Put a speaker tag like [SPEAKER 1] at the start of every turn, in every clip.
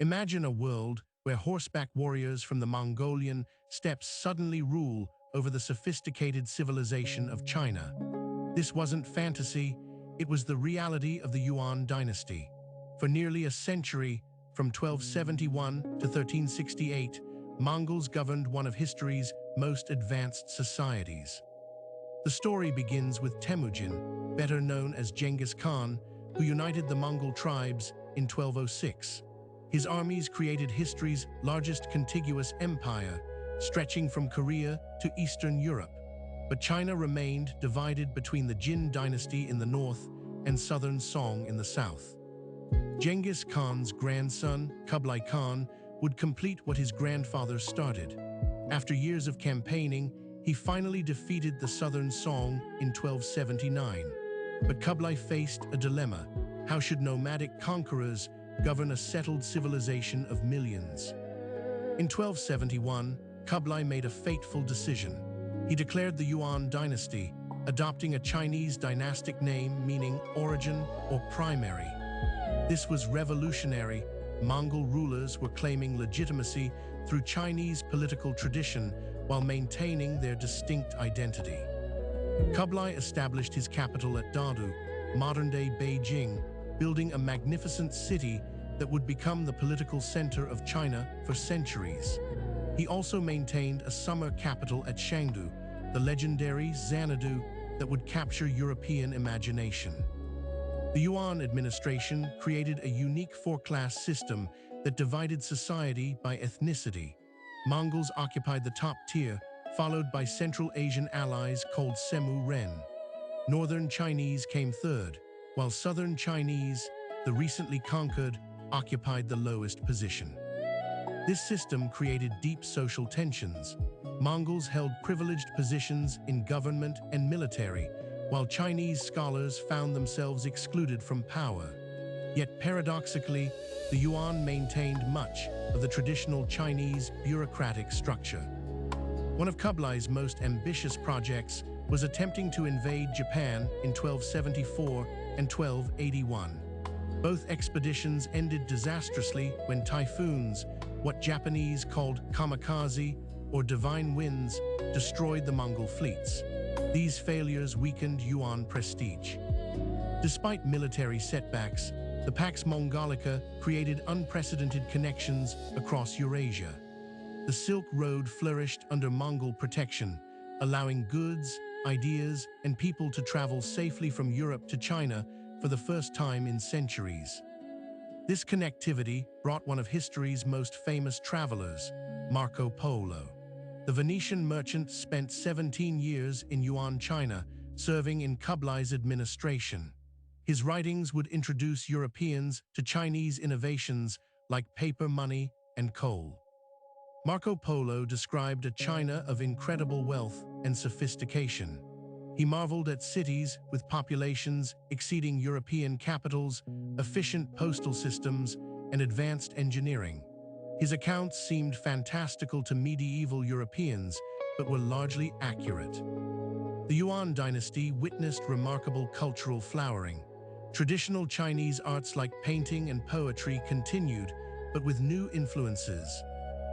[SPEAKER 1] Imagine a world where horseback warriors from the Mongolian steppes suddenly rule over the sophisticated civilization of China. This wasn't fantasy, it was the reality of the Yuan Dynasty. For nearly a century, from 1271 to 1368, Mongols governed one of history's most advanced societies. The story begins with Temujin, better known as Genghis Khan, who united the Mongol tribes in 1206. His armies created history's largest contiguous empire, stretching from Korea to Eastern Europe. But China remained divided between the Jin dynasty in the north and southern Song in the south. Genghis Khan's grandson, Kublai Khan, would complete what his grandfather started. After years of campaigning, he finally defeated the southern Song in 1279. But Kublai faced a dilemma. How should nomadic conquerors govern a settled civilization of millions? In 1271, Kublai made a fateful decision. He declared the Yuan Dynasty, adopting a Chinese dynastic name meaning origin or primary. This was revolutionary. Mongol rulers were claiming legitimacy through Chinese political tradition while maintaining their distinct identity. Kublai established his capital at Dadu, modern-day Beijing, building a magnificent city that would become the political center of China for centuries. He also maintained a summer capital at Chengdu, the legendary Xanadu that would capture European imagination. The Yuan administration created a unique four-class system that divided society by ethnicity. Mongols occupied the top tier, followed by Central Asian allies called Semu Ren. Northern Chinese came third, while Southern Chinese, the recently conquered, occupied the lowest position. This system created deep social tensions. Mongols held privileged positions in government and military, while Chinese scholars found themselves excluded from power. Yet paradoxically, the Yuan maintained much of the traditional Chinese bureaucratic structure. One of Kublai's most ambitious projects was attempting to invade Japan in 1274 and 1281. Both expeditions ended disastrously when typhoons, what Japanese called kamikaze or divine winds, destroyed the Mongol fleets. These failures weakened Yuan prestige. Despite military setbacks, the Pax Mongolica created unprecedented connections across Eurasia. The Silk Road flourished under Mongol protection, allowing goods, ideas, and people to travel safely from Europe to China for the first time in centuries. This connectivity brought one of history's most famous travelers, Marco Polo. The Venetian merchant spent 17 years in Yuan China, serving in Kublai's administration. His writings would introduce Europeans to Chinese innovations like paper money and coal. Marco Polo described a China of incredible wealth and sophistication. He marveled at cities with populations exceeding European capitals, efficient postal systems, and advanced engineering. His accounts seemed fantastical to medieval Europeans, but were largely accurate. The Yuan dynasty witnessed remarkable cultural flowering. Traditional Chinese arts like painting and poetry continued, but with new influences.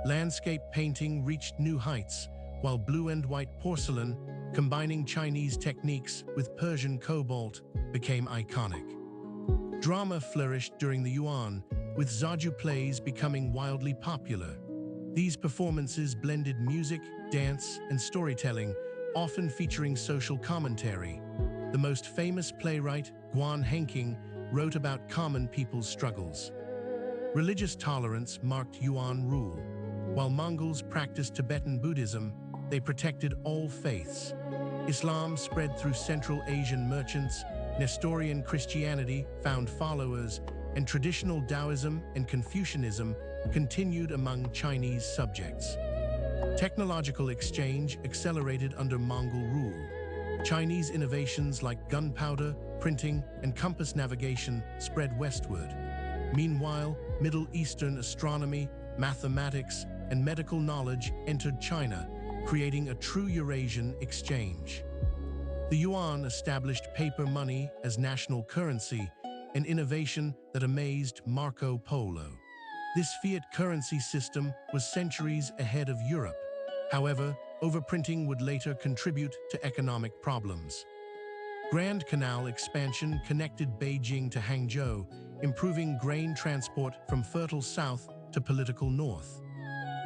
[SPEAKER 1] Landscape painting reached new heights, while blue and white porcelain, combining Chinese techniques with Persian cobalt, became iconic. Drama flourished during the Yuan, with Zaju plays becoming wildly popular. These performances blended music, dance, and storytelling, often featuring social commentary. The most famous playwright, Guan Henking, wrote about common people's struggles. Religious tolerance marked Yuan rule. While Mongols practiced Tibetan Buddhism, they protected all faiths. Islam spread through Central Asian merchants, Nestorian Christianity found followers, and traditional Taoism and Confucianism continued among Chinese subjects. Technological exchange accelerated under Mongol rule. Chinese innovations like gunpowder, printing, and compass navigation spread westward. Meanwhile, Middle Eastern astronomy, mathematics, and medical knowledge entered China, creating a true Eurasian exchange. The Yuan established paper money as national currency, an innovation that amazed Marco Polo. This fiat currency system was centuries ahead of Europe. However, overprinting would later contribute to economic problems. Grand Canal expansion connected Beijing to Hangzhou, improving grain transport from fertile south to political north.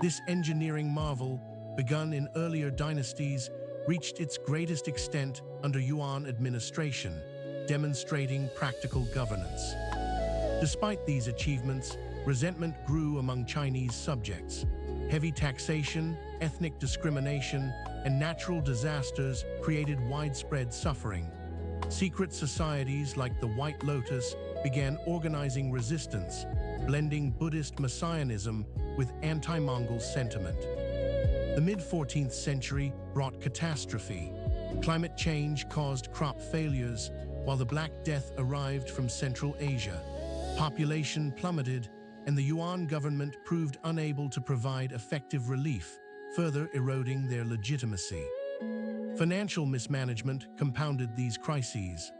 [SPEAKER 1] This engineering marvel, begun in earlier dynasties, reached its greatest extent under Yuan administration, demonstrating practical governance. Despite these achievements, resentment grew among Chinese subjects. Heavy taxation, ethnic discrimination, and natural disasters created widespread suffering. Secret societies like the White Lotus began organizing resistance, blending Buddhist messianism with anti-Mongol sentiment. The mid-14th century brought catastrophe. Climate change caused crop failures, while the Black Death arrived from Central Asia. Population plummeted, and the Yuan government proved unable to provide effective relief, further eroding their legitimacy. Financial mismanagement compounded these crises.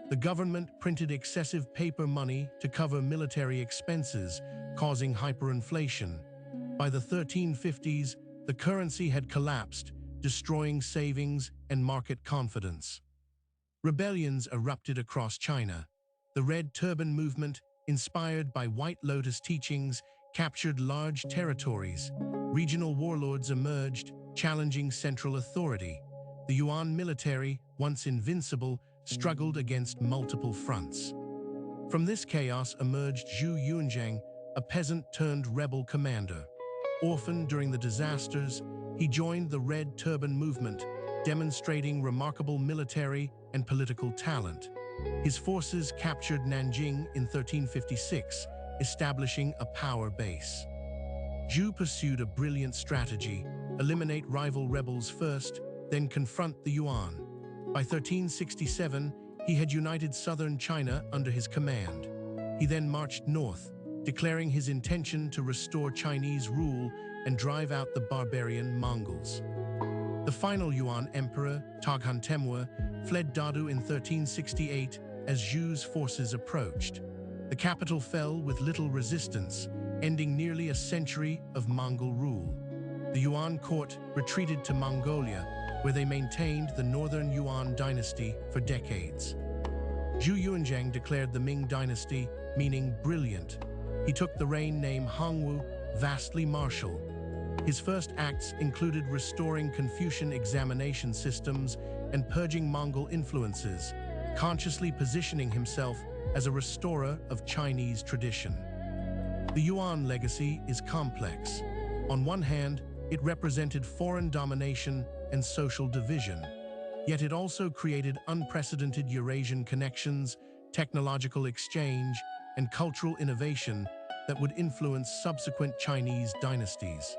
[SPEAKER 1] The government printed excessive paper money to cover military expenses, causing hyperinflation. By the 1350s, the currency had collapsed, destroying savings and market confidence. Rebellions erupted across China. The Red Turban movement, inspired by White Lotus teachings, captured large territories. Regional warlords emerged, challenging central authority. The Yuan military, once invincible, struggled against multiple fronts. From this chaos emerged Zhu Yuanzhang, a peasant-turned-rebel commander. Orphaned during the disasters, he joined the Red Turban movement, demonstrating remarkable military and political talent. His forces captured Nanjing in 1356, establishing a power base. Zhu pursued a brilliant strategy: eliminate rival rebels first, then confront the Yuan. By 1367, he had united southern China under his command. He then marched north, declaring his intention to restore Chinese rule and drive out the barbarian Mongols. The final Yuan emperor, Toghon Temür, fled Dadu in 1368 as Zhu's forces approached. The capital fell with little resistance, ending nearly a century of Mongol rule. The Yuan court retreated to Mongolia, where they maintained the northern Yuan Dynasty for decades. Zhu Yuanzhang declared the Ming Dynasty, meaning brilliant. He took the reign name Hongwu, vastly martial. His first acts included restoring Confucian examination systems and purging Mongol influences, consciously positioning himself as a restorer of Chinese tradition. The Yuan legacy is complex. On one hand, it represented foreign domination and social division, yet it also created unprecedented Eurasian connections, technological exchange, and cultural innovation that would influence subsequent Chinese dynasties.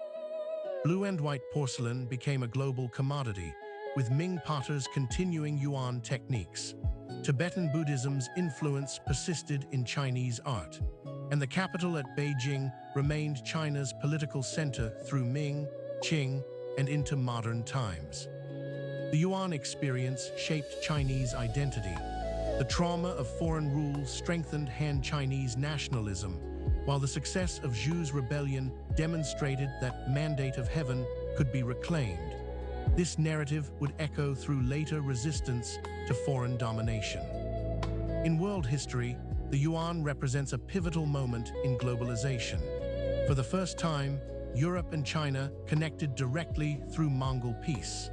[SPEAKER 1] Blue and white porcelain became a global commodity, with Ming potters continuing Yuan techniques. Tibetan Buddhism's influence persisted in Chinese art, and the capital at Beijing remained China's political center through Ming, Qing, and into modern times. The Yuan experience shaped Chinese identity. The trauma of foreign rule strengthened Han Chinese nationalism, while the success of Zhu's rebellion demonstrated that mandate of heaven could be reclaimed. This narrative would echo through later resistance to foreign domination. In world history, the Yuan represents a pivotal moment in globalization. For the first time, Europe and China connected directly through Mongol peace.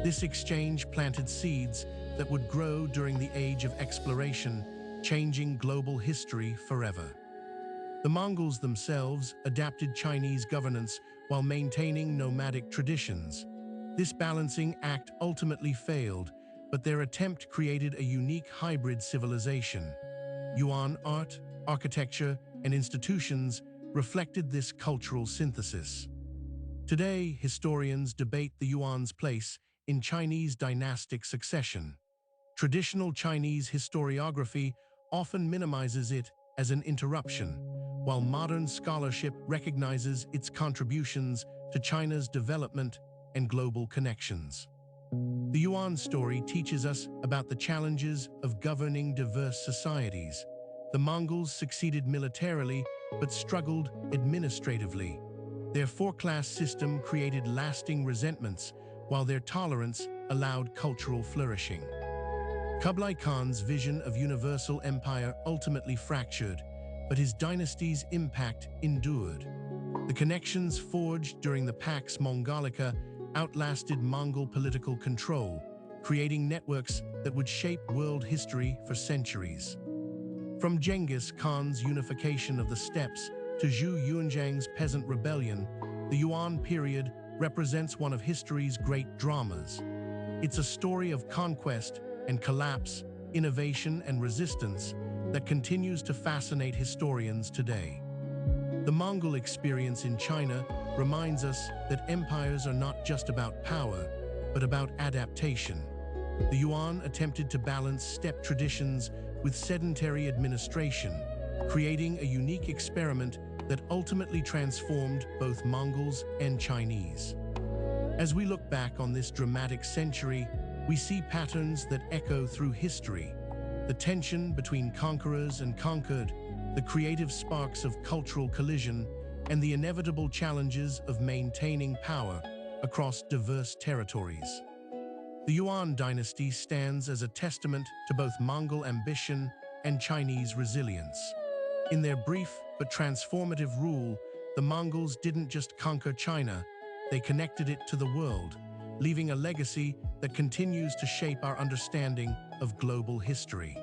[SPEAKER 1] This exchange planted seeds that would grow during the age of exploration, changing global history forever. The Mongols themselves adapted Chinese governance while maintaining nomadic traditions. This balancing act ultimately failed, but their attempt created a unique hybrid civilization. Yuan art, architecture, and institutions reflected this cultural synthesis. Today, historians debate the Yuan's place in Chinese dynastic succession. Traditional Chinese historiography often minimizes it as an interruption, while modern scholarship recognizes its contributions to China's development and global connections. The Yuan story teaches us about the challenges of governing diverse societies. The Mongols succeeded militarily, but struggled administratively. Their four-class system created lasting resentments, while their tolerance allowed cultural flourishing. Kublai Khan's vision of universal empire ultimately fractured, but his dynasty's impact endured. The connections forged during the Pax Mongolica outlasted Mongol political control, creating networks that would shape world history for centuries. From Genghis Khan's unification of the steppes to Zhu Yuanzhang's peasant rebellion, the Yuan period represents one of history's great dramas. It's a story of conquest and collapse, innovation and resistance that continues to fascinate historians today. The Mongol experience in China reminds us that empires are not just about power, but about adaptation. The Yuan attempted to balance steppe traditions with sedentary administration, creating a unique experiment that ultimately transformed both Mongols and Chinese. As we look back on this dramatic century, we see patterns that echo through history: the tension between conquerors and conquered, the creative sparks of cultural collision, and the inevitable challenges of maintaining power across diverse territories. The Yuan dynasty stands as a testament to both Mongol ambition and Chinese resilience. In their brief but transformative rule, the Mongols didn't just conquer China, they connected it to the world, leaving a legacy that continues to shape our understanding of global history.